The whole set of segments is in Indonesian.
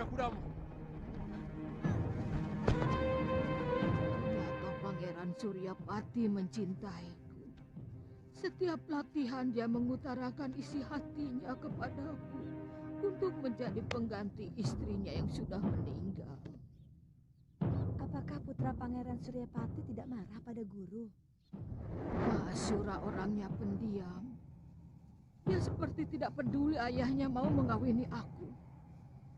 kuda-kudamu. Ternyata Pangeran Suryapati mencintaiku. Setiap latihan dia mengutarakan isi hatinya kepadaku untuk menjadi pengganti istrinya yang sudah meninggal. Apakah putra Pangeran Suryapati tidak marah pada guru? Mahasura orangnya pendiam. Dia seperti tidak peduli ayahnya mau mengawini aku.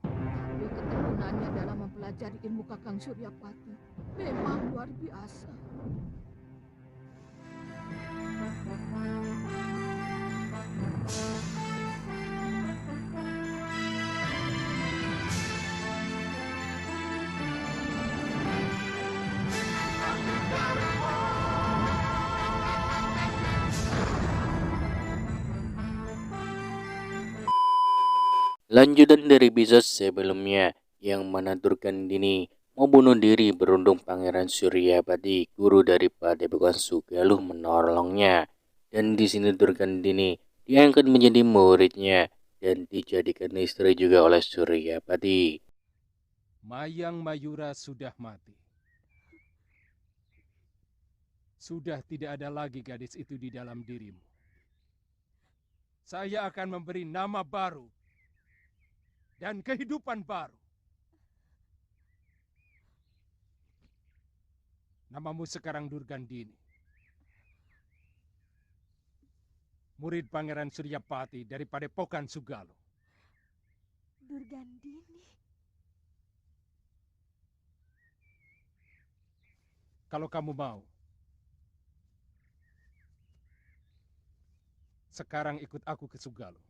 Tapi ketekunannya dalam mempelajari ilmu Kakang Suryapati memang luar biasa. Lanjutan dari episode sebelumnya yang mana Durgandini mau bunuh diri beruntung Pangeran Suryapati, guru dari Padepokan Sugaluh menolongnya. Dan di sini Durgandini diangkat menjadi muridnya dan dijadikan istri juga oleh Suryapati. Mayang Mayura sudah mati. Sudah tidak ada lagi gadis itu di dalam dirimu. Saya akan memberi nama baru dan kehidupan baru. Namamu sekarang Durgandini. Murid Pangeran Suryapati dari Padepokan Sugaluh. Durgandini. Kalau kamu mau, sekarang ikut aku ke Sugaluh.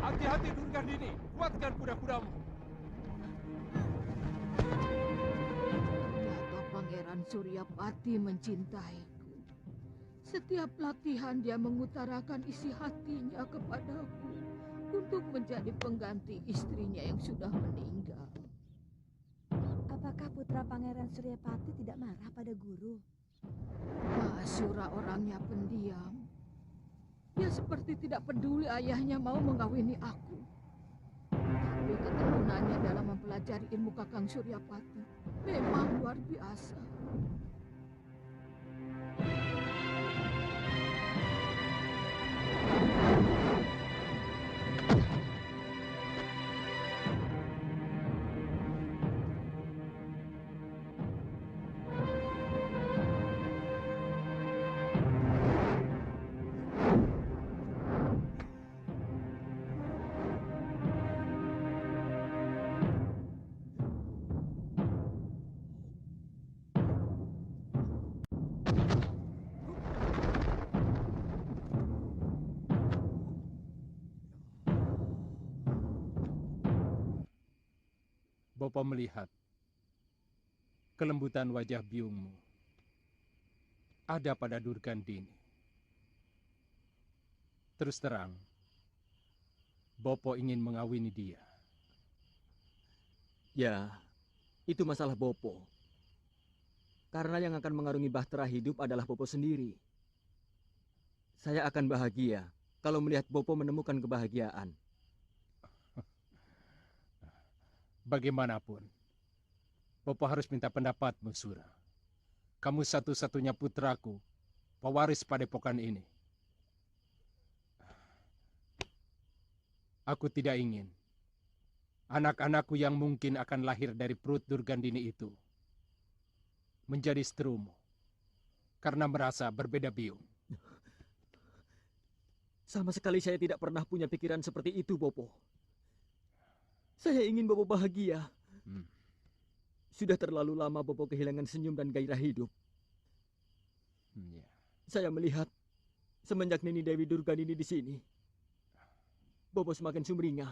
Hati-hati Durgandini, kuatkan kuda-kudamu. Ternyata Pangeran Suryapati mencintaiku. Setiap latihan dia mengutarakan isi hatinya kepadaku untuk menjadi pengganti istrinya yang sudah meninggal. Apakah putra Pangeran Suryapati tidak marah pada guru? Mahasura orangnya pendiam. Dia seperti tidak peduli ayahnya mau mengawini aku. Tapi ketekunannya dalam mempelajari ilmu Kakang Suryapati memang luar biasa. Bopo melihat kelembutan wajah biungmu ada pada Durgandini. Terus terang, Bopo ingin mengawini dia. Ya, itu masalah Bopo. Karena yang akan mengarungi bahtera hidup adalah Bopo sendiri. Saya akan bahagia kalau melihat Bopo menemukan kebahagiaan. Bagaimanapun, Bopo harus minta pendapatmu, Sura. Kamu satu-satunya putraku, pewaris padepokan ini. Aku tidak ingin anak-anakku yang mungkin akan lahir dari perut Durgandini itu menjadi seterumu karena merasa berbeda biung. Sama sekali saya tidak pernah punya pikiran seperti itu, Bopo. Saya ingin Bopo bahagia. Sudah terlalu lama Bopo kehilangan senyum dan gairah hidup. Ya. Saya melihat semenjak Nini Dewi Durgandini di sini, Bopo semakin sumringah.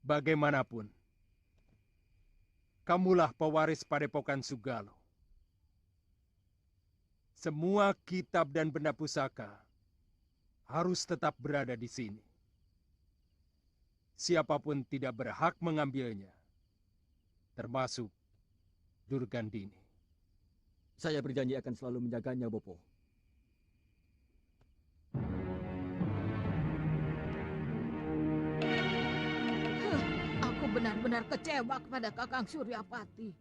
Bagaimanapun, kamulah pewaris Padepokan Sugalo. Semua kitab dan benda pusaka harus tetap berada di sini. Siapapun tidak berhak mengambilnya, termasuk Durgandini. Saya berjanji akan selalu menjaganya, Bopo. Aku benar-benar kecewa kepada Kakang Suryapati.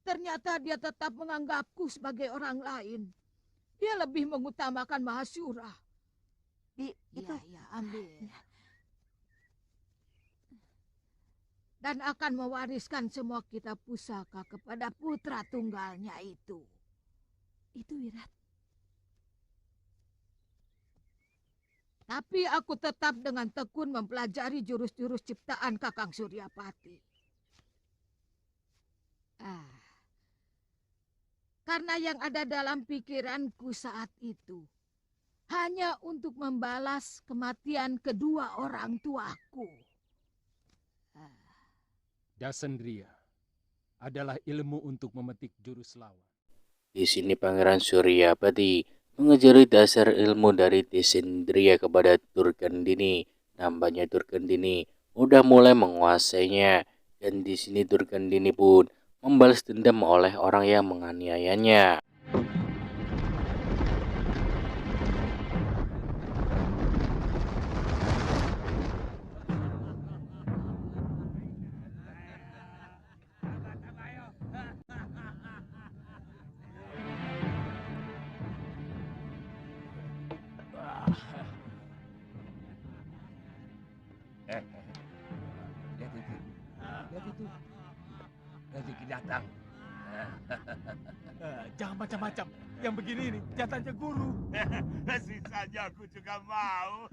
Ternyata dia tetap menganggapku sebagai orang lain. Dia lebih mengutamakan Mahasura. Itu Ya, ambil. Dan akan mewariskan semua kitab pusaka kepada putra tunggalnya itu. Wirat. Tapi aku tetap dengan tekun mempelajari jurus-jurus ciptaan Kakang Suryapati. Karena yang ada dalam pikiranku saat itu hanya untuk membalas kematian kedua orang tuaku. Dasendria adalah ilmu untuk memetik jurus lawan. Di sini Pangeran Suryapati mengajari dasar ilmu dari Desendria kepada Durgandini. Nampaknya Durgandini udah mulai menguasainya, dan di sini Durgandini pun membalas dendam oleh orang yang menganiayanya. Lihat itu. Rezeki datang. Jangan macam-macam. Yang begini ini jatahnya guru. Sisanya aku juga mau.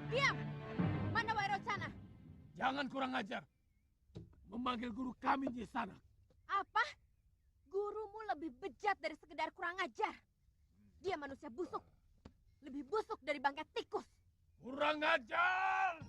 Diam! Mana Wairocana? Jangan kurang ajar. Memanggil guru kami di sana. Apa? Gurumu lebih bejat dari sekedar kurang ajar. Dia manusia busuk. Lebih busuk dari bangkai tikus. Kurang ajar!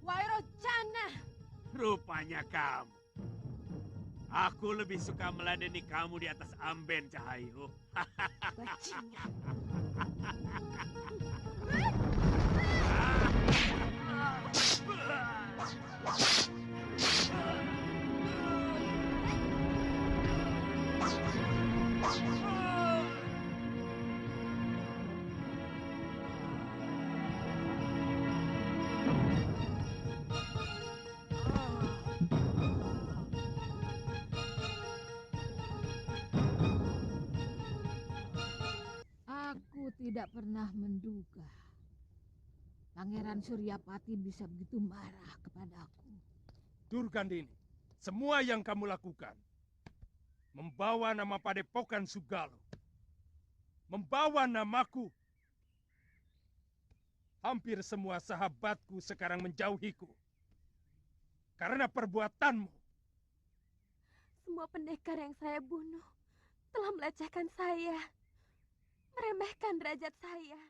Wairocana! Rupanya kamu. Aku lebih suka meladeni kamu di atas amben, Cahayu. Bajingan! Aku tidak pernah menduga Pangeran Suryapati bisa begitu marah kepadaku. Durgandini, semua yang kamu lakukan membawa nama Padepokan Sugaluh, membawa namaku. Hampir semua sahabatku sekarang menjauhiku karena perbuatanmu. Semua pendekar yang saya bunuh telah melecehkan saya, meremehkan derajat saya.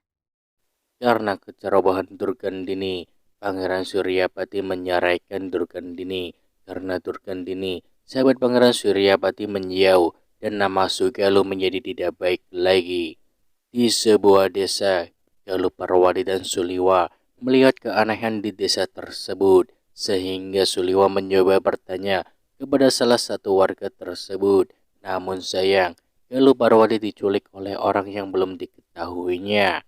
Karena kecerobohan Durgandini, Pangeran Suryapati menyeraikan Durgandini. Karena Durgandini, sahabat Pangeran Suryapati menjauh dan nama Sugaluh menjadi tidak baik lagi. Di sebuah desa, Galuh Parwadi dan Suliwa melihat keanehan di desa tersebut, sehingga Suliwa mencoba bertanya kepada salah satu warga tersebut. Namun sayang, Galuh Parwadi diculik oleh orang yang belum diketahuinya.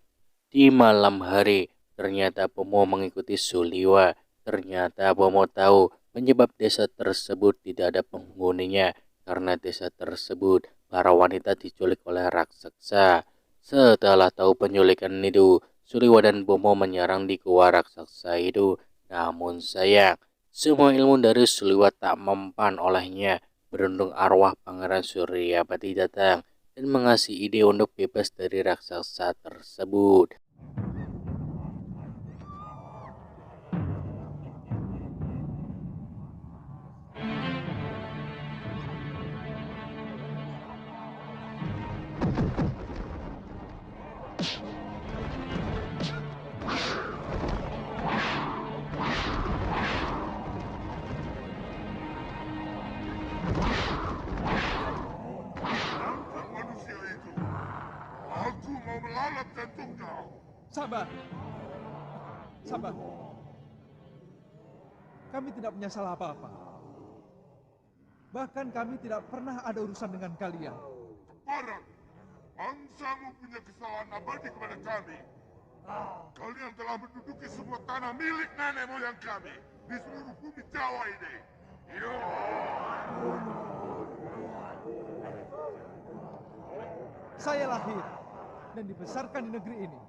Di malam hari, ternyata Pomo mengikuti Suliwa. Ternyata Pomo tahu penyebab desa tersebut tidak ada penghuninya, karena desa tersebut para wanita diculik oleh raksasa. Setelah tahu penculikan itu, Suliwa dan Pomo menyerang di gua raksasa itu. Namun sayang, semua ilmu dari Suliwa tak mempan olehnya. Beruntung arwah Pangeran Suryapati datang dan mengasih ide untuk bebas dari raksasa tersebut. Tangkap manusia itu. Aku mau melalap jantungnya. Sabar. Sabar. Kami tidak punya salah apa-apa. Bahkan kami tidak pernah ada urusan dengan kalian. Barat, bangsamu punya kesalahan abadi kepada kami. Kalian telah menduduki semua tanah milik nenek moyang kami di seluruh bumi Jawa ini. Yo. Saya lahir dan dibesarkan di negeri ini.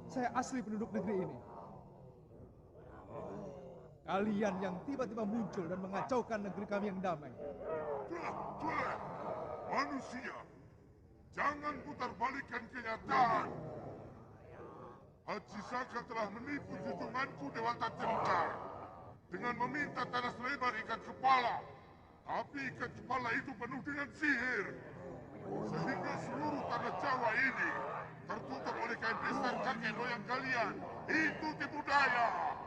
Saya asli penduduk negeri ini. Kalian yang tiba-tiba muncul dan mengacaukan negeri kami yang damai. Tuh, manusia, jangan putar balikan kenyataan. Haji Saka telah menipu junjunganku Dewata Cengkar dengan meminta tanah selebar ikat kepala. Tapi ikat kepala itu penuh dengan sihir, sehingga seluruh tanah Jawa ini tertutup oleh kain besar kakek moyang kalian. Itu tipu daya.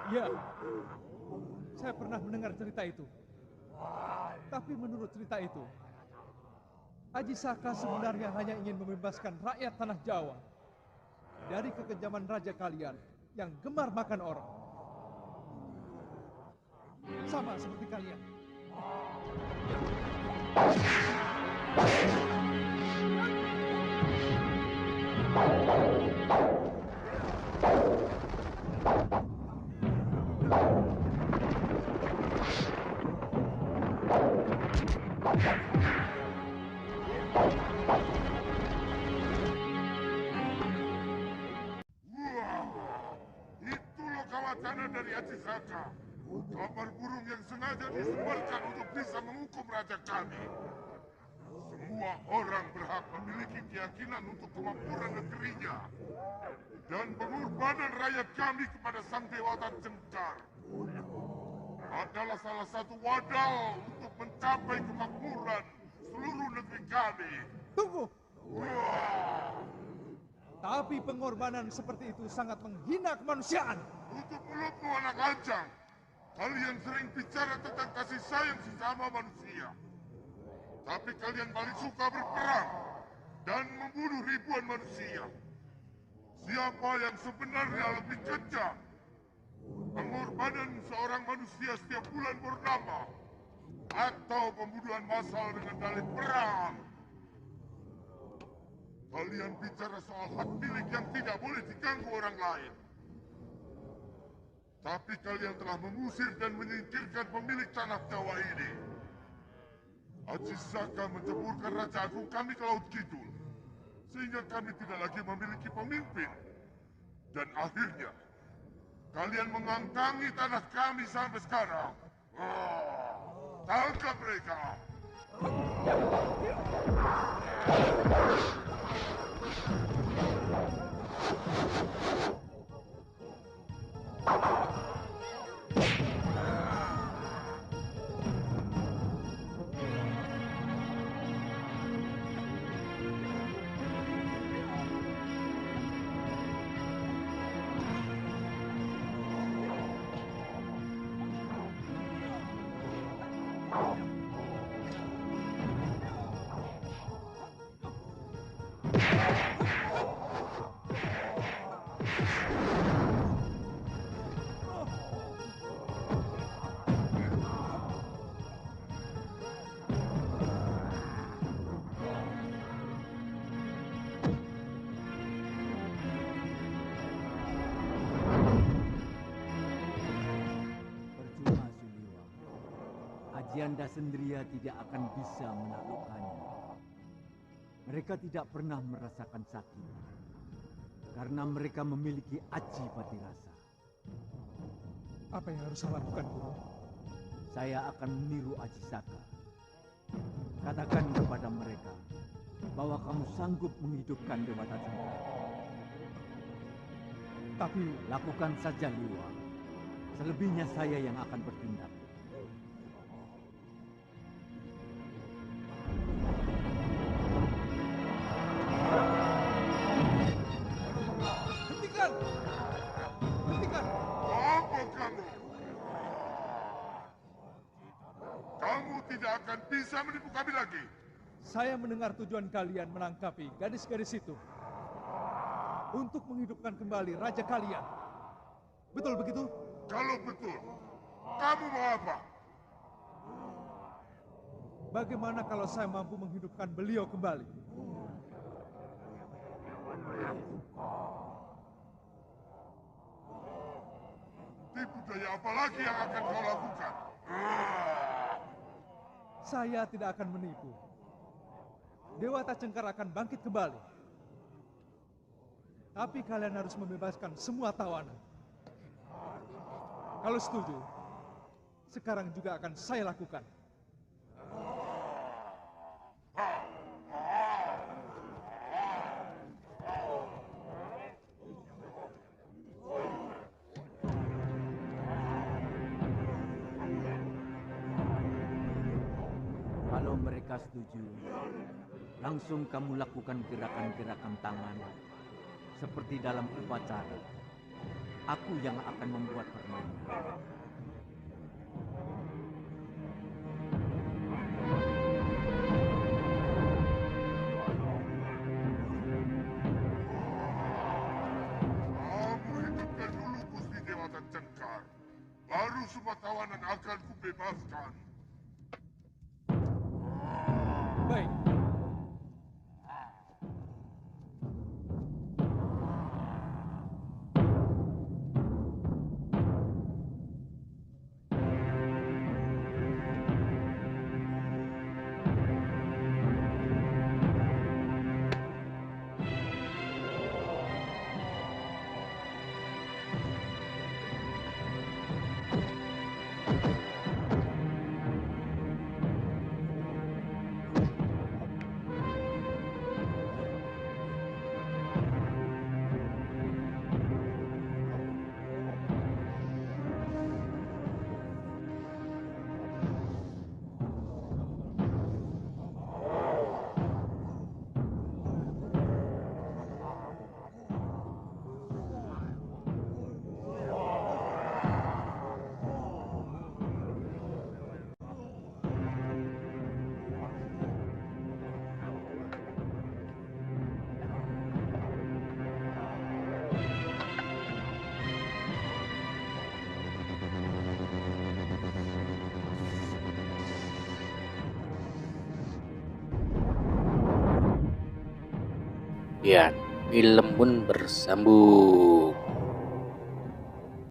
Ya, saya pernah mendengar cerita itu. Tapi menurut cerita itu, Haji Saka sebenarnya hanya ingin membebaskan rakyat tanah Jawa dari kekejaman raja kalian yang gemar makan orang. Sama seperti kalian. Itu lokawacana dari Haji Saka. Kabar burung yang sengaja disebarkan untuk bisa menghukum raja kami. Semua orang berhak memiliki keyakinan untuk kemakmuran negerinya dan pengorbanan rakyat kami kepada Sang Dewata Cengkar adalah salah satu wadal untuk mencapai kemakmuran seluruh negeri kami. Tunggu! Tapi pengorbanan seperti itu sangat menghina kemanusiaan. Tutup mulutmu anak ajang. Kalian sering bicara tentang kasih sayang sesama manusia. Tapi kalian paling suka berperang dan membunuh ribuan manusia. Siapa yang sebenarnya lebih kejam? Pengorbanan seorang manusia setiap bulan purnama atau pembunuhan massal dengan dalih perang? Kalian bicara soal hak milik yang tidak boleh diganggu orang lain. Tapi kalian telah mengusir dan menyingkirkan pemilik tanah Jawa ini. Haji Saka menceburkan Raja Agung kami ke Laut Kidul. sehingga kami tidak lagi memiliki pemimpin. Dan akhirnya, kalian mengangkangi tanah kami sampai sekarang. Tangkap mereka! Percuma Suliwang, Ajianda Sendria tidak akan bisa menaklukkannya. Mereka tidak pernah merasakan sakit karena mereka memiliki aji patirasa. Apa yang harus saya lakukan, Guru? Saya akan meniru Aji Saka. Katakan kepada mereka bahwa kamu sanggup menghidupkan Dewata Cengkar. Tapi Lakukan saja, Liwa. Selebihnya saya yang akan bertindak. hentikan! Hentikan! Apa kamu? Kamu tidak akan bisa menipu kami lagi. Saya mendengar tujuan kalian menangkapi gadis-gadis itu untuk menghidupkan kembali raja kalian. Betul begitu? Kalau betul, kamu mau apa? Bagaimana kalau saya mampu menghidupkan beliau kembali? Tipu daya apa lagi yang akan kau lakukan? Saya tidak akan menipu. Dewata Cengkar akan bangkit kembali. Tapi kalian harus membebaskan semua tawanan. Kalau setuju, sekarang juga akan saya lakukan. Kalau mereka setuju, langsung kamu lakukan gerakan-gerakan tangan seperti dalam upacara. Aku yang akan membuat permainan. Kamu hidupkan dulu Gusti Dewata Cengkar. Baru semua tawanan akan kubebaskan. Baik. Ya, film pun bersambung.